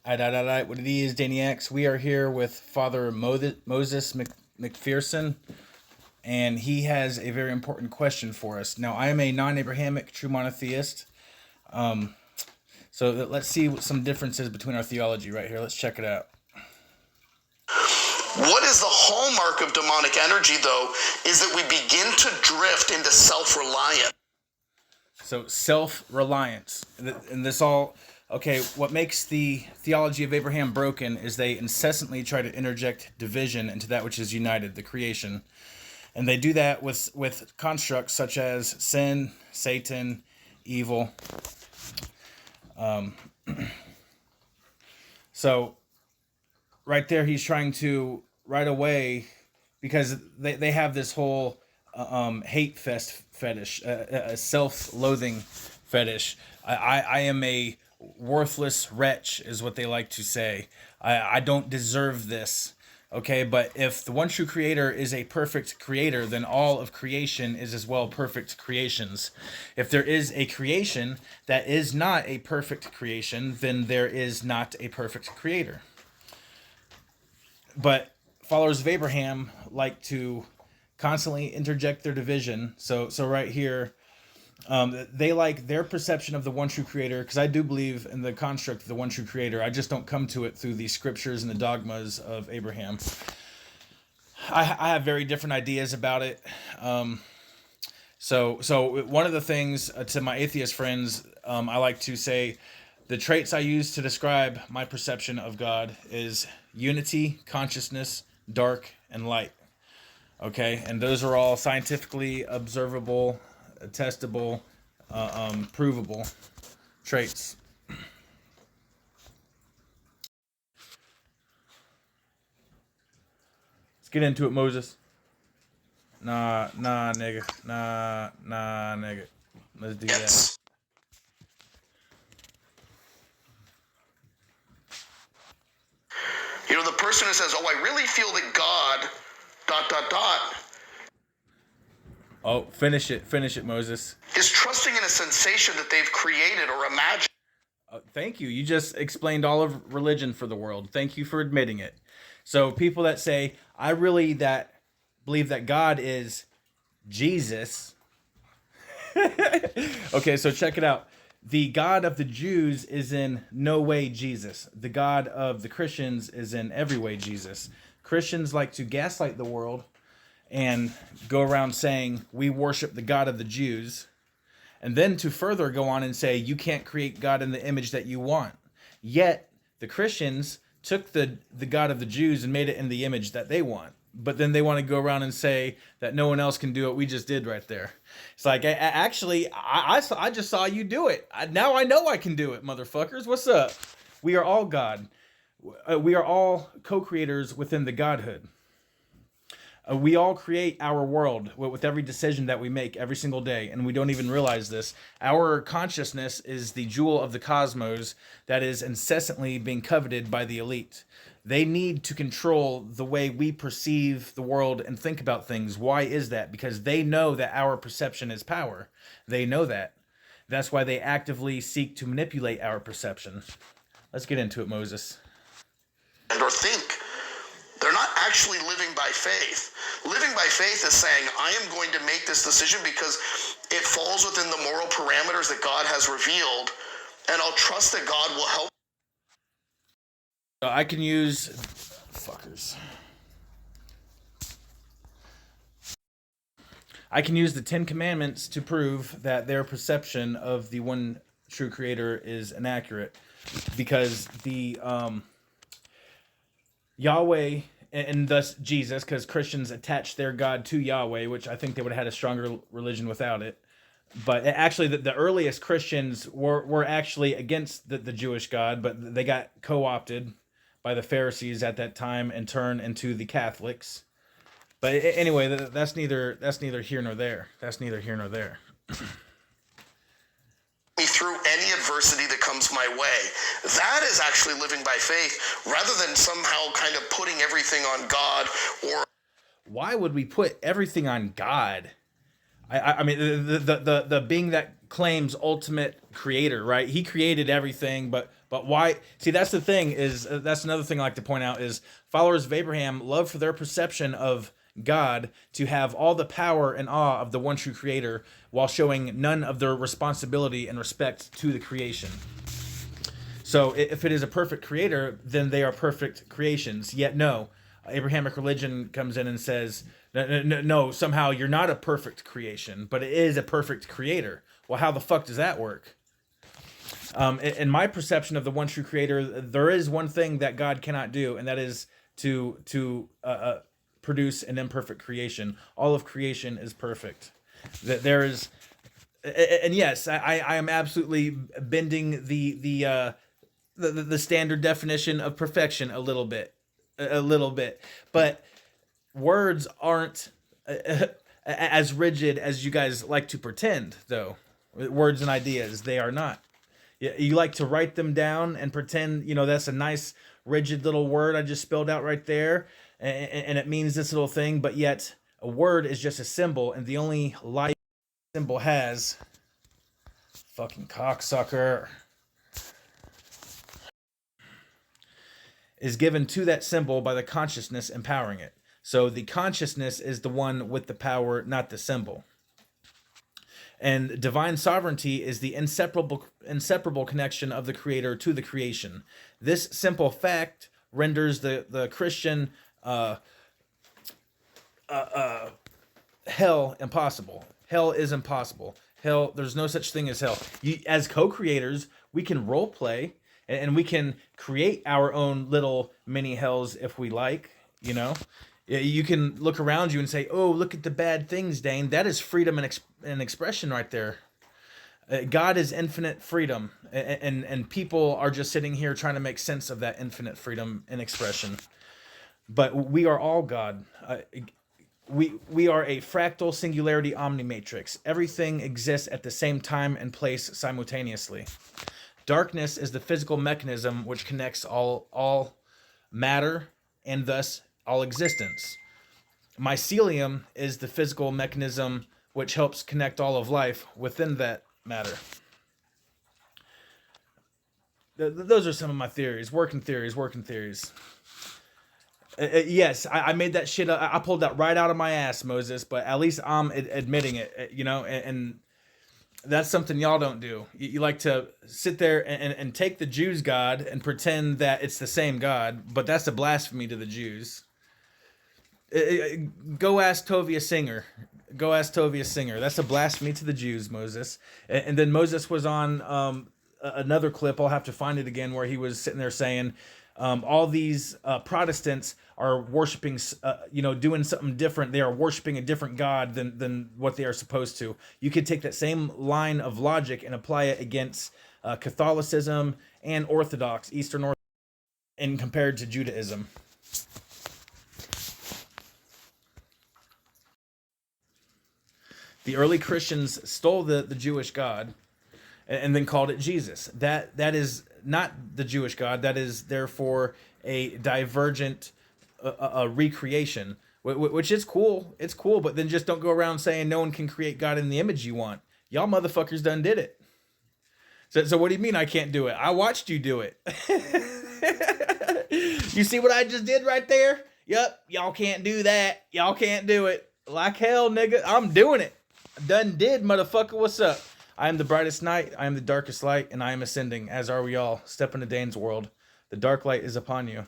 What it is, Daniacs. We are here with Father Moses McPherson, and he has a very important question for us. Now, I am a non-Abrahamic true monotheist, so let's see what some differences between our theology right here. Let's check it out. What is the hallmark of demonic energy, though, is that we begin to drift into self-reliance. So, self-reliance. And this all... Okay, what makes the theology of Abraham broken is they incessantly try to interject division into that which is united, the creation. And they do that with constructs such as sin, Satan, evil. So, right there, he's trying to, right away, because they have this whole hate fetish, a self-loathing fetish. I am a worthless wretch is what they like to say. I don't deserve this. Okay, but if the one true creator is a perfect creator, then all of creation is as well perfect creations. If there is a creation that is not a perfect creation, then there is not a perfect creator. But followers of Abraham like to constantly interject their division. So right here, they like their perception of the one true creator, because I do believe in the construct of the one true creator. I just don't come to it through the scriptures and the dogmas of Abraham. I have very different ideas about it. So one of the things to my atheist friends, I like to say the traits I use to describe my perception of God is unity, consciousness, dark, and light. Okay, and those are all scientifically observable, testable, provable traits. Let's get into it, Moses. Nah, nigga. Nah, nigga. Let's do that. You know, the person who says, "Oh, I really feel that God, ... Oh, finish it, Moses. Is trusting in a sensation that they've created or imagined." Thank you. You just explained all of religion for the world. Thank you for admitting it. So people that say, I really believe that God is Jesus. Okay, so check it out. The God of the Jews is in no way Jesus. The God of the Christians is in every way Jesus. Christians like to gaslight the world and go around saying, we worship the God of the Jews. And then to further go on and say, you can't create God in the image that you want. Yet, the Christians took the God of the Jews and made it in the image that they want. But then they want to go around and say that no one else can do what we just did right there. It's like, actually, I just saw you do it. Now I know I can do it, motherfuckers. What's up? We are all God. We are all co-creators within the Godhood. We all create our world with every decision that we make every single day, and we don't even realize this. Our consciousness is the jewel of the cosmos that is incessantly being coveted by the elite. They need to control the way we perceive the world and think about things. Why is that? Because they know that our perception is power. They know that. That's why they actively seek to manipulate our perception. Let's get into it, Moses. Or think. They're not actually living by faith. Living by faith is saying, I am going to make this decision because it falls within the moral parameters that God has revealed, and I'll trust that God will help. I can use... Fuckers. I can use the Ten Commandments to prove that their perception of the one true creator is inaccurate. Because the... Yahweh, and thus Jesus, because Christians attach their God to Yahweh, which I think they would have had a stronger religion without it. But actually, the earliest Christians were actually against the Jewish God, but they got co-opted by the Pharisees at that time and turned into the Catholics. But anyway, that's neither here nor there. That's neither here nor there. Me through any adversity that comes my way. That is actually living by faith, rather than somehow kind of putting everything on God. Or why would we put everything on God? I mean, the being that claims ultimate creator, right? He created everything, but why? See, that's the thing. Is that's another thing I like to point out is followers of Abraham love for their perception of God to have all the power and awe of the one true creator while showing none of their responsibility and respect to the creation. So if it is a perfect creator, then they are perfect creations. Yet no, Abrahamic religion comes in and says, no, somehow you're not a perfect creation, but it is a perfect creator. Well, how the fuck does that work? In my perception of the one true creator, there is one thing that God cannot do, and that is to produce an imperfect creation. All of creation is perfect. That there is, and yes, I am absolutely bending the standard definition of perfection a little bit, but words aren't as rigid as you guys like to pretend, though. Words and ideas, they are not. You like to write them down and pretend, that's a nice rigid little word I just spelled out right there, and it means this little thing, but yet a word is just a symbol, and the only life symbol has, fucking cocksucker, is given to that symbol by the consciousness empowering it. So the consciousness is the one with the power, not the symbol. And divine sovereignty is the inseparable connection of the creator to the creation. This simple fact renders the Christian hell impossible. Hell is impossible. Hell, there's no such thing as hell. As co-creators, we can role play and we can create our own little mini hells if we like, You can look around you and say, oh, look at the bad things, Dane. That is freedom and expression right there. God is infinite freedom, and people are just sitting here trying to make sense of that infinite freedom and expression. But we are all God. We are a fractal singularity omnimatrix. Everything exists at the same time and place simultaneously. Darkness is the physical mechanism which connects all matter and thus all existence. Mycelium is the physical mechanism which helps connect all of life within that matter. Those are some of my theories, working theories. Yes, I made that shit up. I pulled that right out of my ass, Moses, but at least I'm admitting it, and that's something y'all don't do. You like to sit there and take the Jews' God and pretend that it's the same God, but that's a blasphemy to the Jews. Go ask Tovia Singer. That's a blasphemy to the Jews, Moses. And then Moses was on another clip. I'll have to find it again, where he was sitting there saying, all these Protestants are worshiping, doing something different. They are worshiping a different God than what they are supposed to. You could take that same line of logic and apply it against Catholicism and Eastern Orthodox, and compared to Judaism. The early Christians stole the Jewish God and then called it Jesus. That is not the Jewish God. That is therefore a divergent recreation, which is cool. It's cool, but then just don't go around saying no one can create God in the image you want. Y'all motherfuckers done did it. So what do you mean I can't do it? I watched you do it. You see what I just did right there? Yup, y'all can't do that. Y'all can't do it. Like hell, nigga. I'm doing it. Done did, motherfucker. What's up? I am the brightest night. I am the darkest light, and I am ascending, as are we all. Step into Dane's world. The dark light is upon you.